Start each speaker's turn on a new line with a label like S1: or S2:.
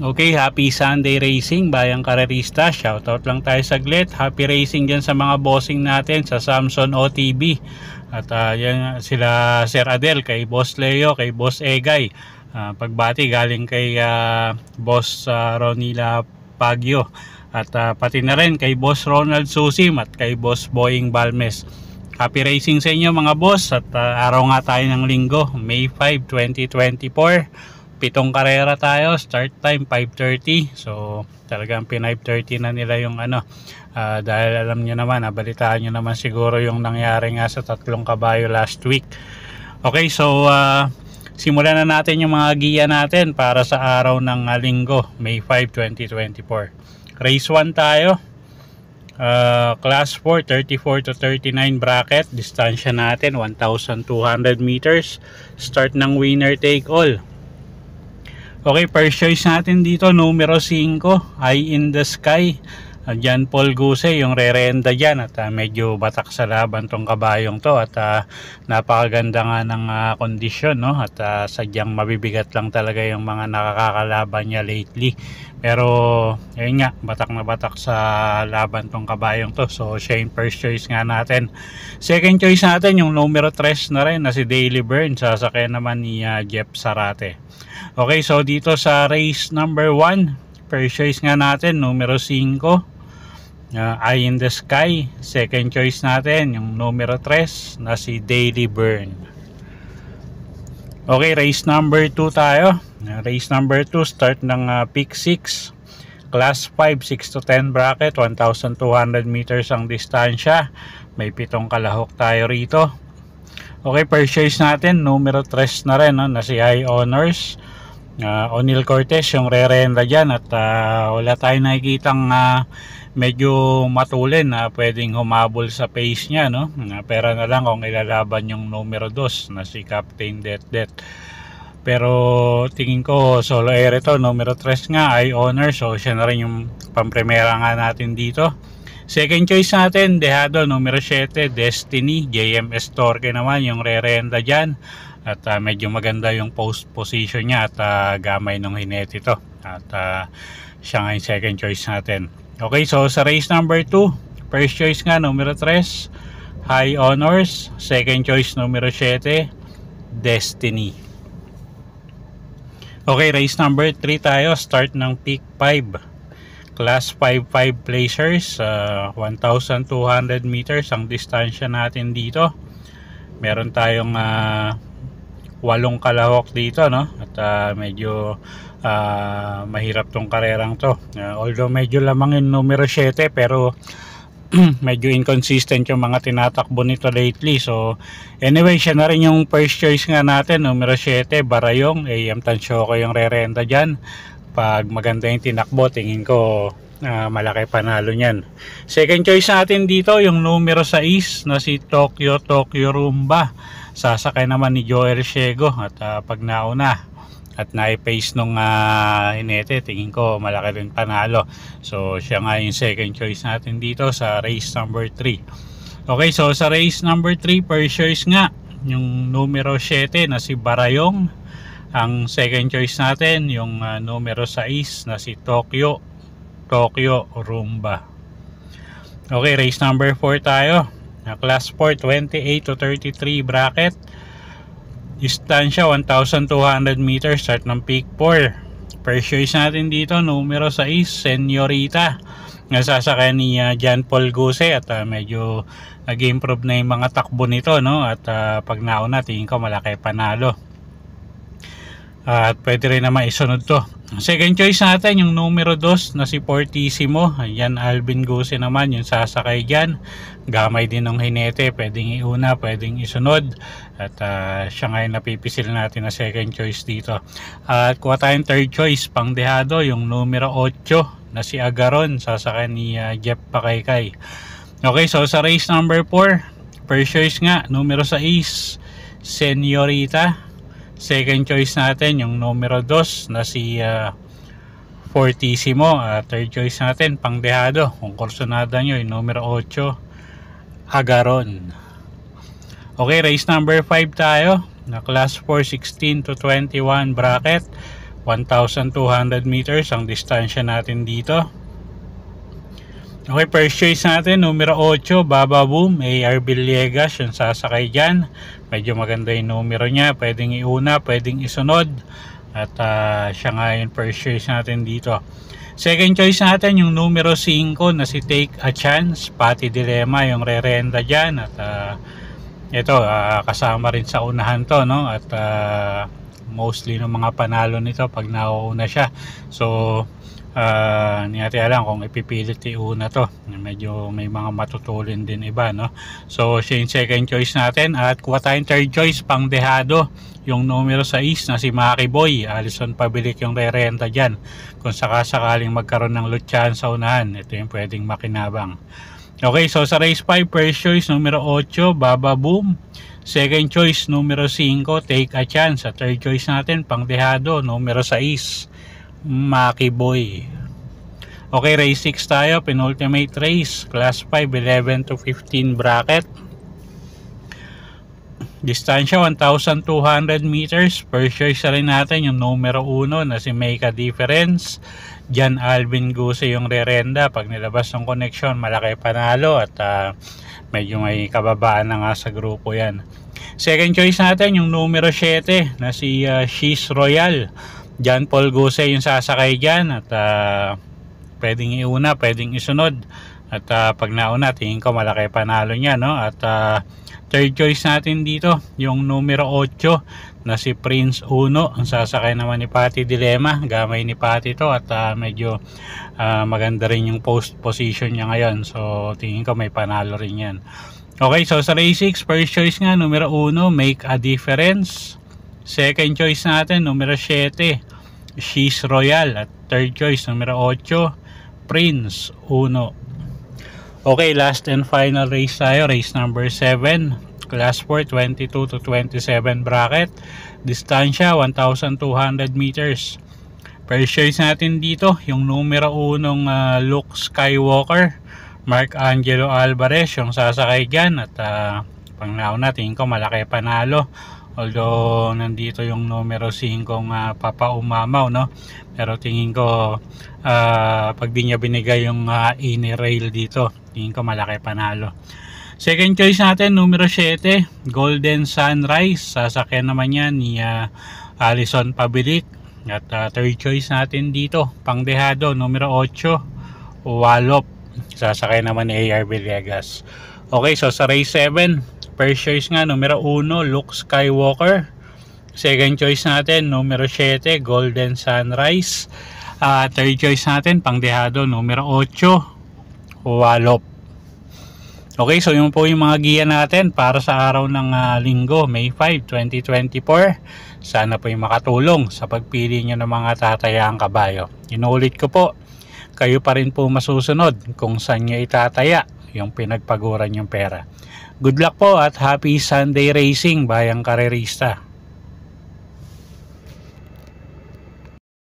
S1: Okay, happy Sunday racing, bayang karerista. Shoutout lang tayo saglit. Happy racing dyan sa mga bossing natin sa Samson OTB. At yan sila Sir Adel, kay Boss Leo, kay Boss Egay. Pagbati galing kay Boss Ronila Pagyo. At pati na rin kay Boss Ronald Susim at kay Boss Boying Balmes. Happy racing sa inyo mga boss. At araw nga tayo ng linggo, May 5, 2024. 7 karera tayo, start time 5:30. So talagang 5:30 na nila yung dahil alam nyo naman, balitaan nyo naman siguro yung nangyari nga sa 3 kabayo last week. Okay, so simulan na natin yung mga giya natin para sa araw ng linggo, May 5, 2024. Race 1 tayo, class 4, 34 to 39 bracket. Distansya natin 1,200 meters. Start ng winner take all. Okay, first choice natin dito, numero 5, Eye in the Sky. John Paul Guse yung re-renda dyan at medyo batak sa laban tong kabayong to at napakaganda nga ng kondisyon, no? At sadyang mabibigat lang talaga yung mga nakakalaban niya lately. Pero ayun nga, batak na batak sa laban tong kabayong to. So siya yung first choice nga natin. Second choice natin yung numero 3 na rin na si Daily Burn. Sasakay naman ni Jeff Sarate. Okay, so dito sa race number 1, first choice nga natin, numero 5, Eye in the Sky. Second choice natin, yung numero 3 na si Daily Burn. Okay, race number 2 tayo. Race number 2, start ng pick 6. Class 5, 6 to 10 bracket, 1,200 meters ang distansya. May 7 kalahok tayo rito. Okay, first choice natin, numero 3 na rin, no, na si High Honors. O'Neal Cortez yung re-renda dyan at wala tayong nakikitang medyo matulin na pwedeng humabol sa pace niya, no? Pera na lang kung ilalaban yung numero 2 na si Captain Det. Pero tingin ko solo air ito, numero 3 nga, High Honor, so siya na rin yung pampremera nga natin dito. Second choice natin, dehado, numero 7, Destiny. JMS Torque naman yung re-renda dyan. At medyo maganda yung post position niya at gamay ng hinete ito. At siya nga yung second choice natin. Okay, so sa race number 2, first choice nga numero 3, High Honors. Second choice numero 7, Destiny. Okay, race number 3 tayo. Start ng pick 5. Class 5 placers, 1,200 meters ang distansya natin dito. Meron tayong 8 kalahok dito, no? At medyo mahirap tong karerang to. Although medyo lamang yung numero 7, pero medyo inconsistent yung mga tinatakbo nito lately. So anyway, siya na rin yung first choice nga natin, numero 7, Barayong. AM Tansyoco yung re-renda dyan. Pag maganda yung tinakbo, tingin ko malaki panalo nyan. Second choice natin dito yung numero 6 na si Tokyo Rumba. Sasakay naman ni Joel Siego at pag nauna at nai-pace nung hinete, tingin ko malaki rin panalo. So siya nga yung second choice natin dito sa race number 3. Okay, so sa race number 3, first choice nga yung numero 7 na si Barayong. Ang second choice natin yung numero 6 na si Tokyo Rumba. Okay, race number 4 tayo. Class 4, 28 to 33 bracket. Distansya 1,200 meters. Start ng peak 4. First choice natin dito, numero 6, Senyorita. Nasasakay ni John Paul Guse at medyo nag-improve na yung mga takbo nito, no? At pag nauna, tingin ko malaki panalo. At pwede rin naman isunod to. Second choice natin yung numero 2 na si Fortissimo. Ayan, Alvin Guse naman yung sasakay dyan. Gamay din ng hinete, pwedeng iuna, pwedeng isunod. At siya nga yung napipisil natin na second choice dito. At kuha tayong third choice, pang dehado, yung numero 8 na si Agaron. Sasakay ni Jeff Pakaykay. Okay, so sa race number 4, first choice nga, numero 6, Senyorita. Second choice natin yung numero 2 na si Fortissimo. Third choice natin pang dehado, kung kursonada nyo yung numero 8 Agaron. Okay, race number 5 tayo na class 4, 16 to 21 bracket, 1,200 meters ang distansya natin dito. Okay, first choice natin numero 8 Baba Boom, AR Villegas yung sasakay dyan. Medyo maganda yung numero niya, pwedeng iuna, pwedeng isunod, at siya nga yung first choice natin dito. Second choice natin yung numero 5 na si Take a Chance, Pati Dilema yung re-renda dyan. At ito kasama rin sa unahan to, no? At mostly ng mga panalo nito pag nauuna siya. So hindi natin alam kung ipipilit iuna to, medyo may mga matutulin din iba, no? So siya yung second choice natin. At kuha tayong third choice pang dehado, yung numero 6 na si Maki Boy, Alison Pabilik yung re-renta dyan kung sakasakaling magkaroon ng lutyan sa unahan. Ito yung pwedeng makinabang. Okay, so sa race 5, first choice numero 8 Baba Boom, second choice numero 5 Take a Chance, at third choice natin pang dehado numero 6 Maki Boy. Okay, race 6 tayo, penultimate race, class 5, 11 to 15 bracket, distansya 1,200 meters. First choice rin natin yung numero 1 na si Make a Difference, Jan Alvin Guse yung re-renda. Pag nilabas ng connection, malaki panalo, at medyo may kababaan na nga sa grupo yan. Second choice natin yung numero 7 na si She's Royal, John Paul Guse yung sasakay dyan. At pwedeng iuna, pwedeng isunod, at pag nauna tingin ko malaki panalo niya, no? At third choice natin dito yung numero 8 na si Prince Uno, ang sasakay naman ni Pati Dilema. Gamay ni Pati to, at medyo maganda rin yung post position niya ngayon, so tingin ko may panalo rin yan. Okay, so sa race 6, first choice nga numero 1 Make a Difference, second choice natin numero 7 She's Royal, at third choice numero 8 Prince Uno. Okay, last and final race tayo, race number 7, class 4, 22 to 27 bracket, distansya 1,200 meters. First choice natin dito yung numero 1 Luke Skywalker, Mark Angelo Alvarez yung sasakay dyan. At pang nauna tingin ko malaki panalo, although nandito yung numero 5 Papa Umamaw, no? Pero tingin ko pag di niya binigay yung ini-rail dito, tingin ko malaki panalo. Second choice natin numero 7 Golden Sunrise, sasakyan naman yan ni Alison Pabilik. At third choice natin dito pang dehado numero 8 Wallop, sasakay naman ni AR Villegas. Okay, so sa race 7, first choice nga numero 1 Luke Skywalker, second choice natin numero 7 Golden Sunrise, third choice natin pang dehado numero 8 Wallop. Okay, so yun po yung mga giya natin para sa araw ng linggo, May 5, 2024. Sana po yung makatulong sa pagpili nyo ng mga tatayaang kabayo. Inuulit ko po, kayo pa rin po masusunod kung saan nyo itataya yung pinagpaguran yung pera. Good luck po at happy Sunday racing, bayang karerista.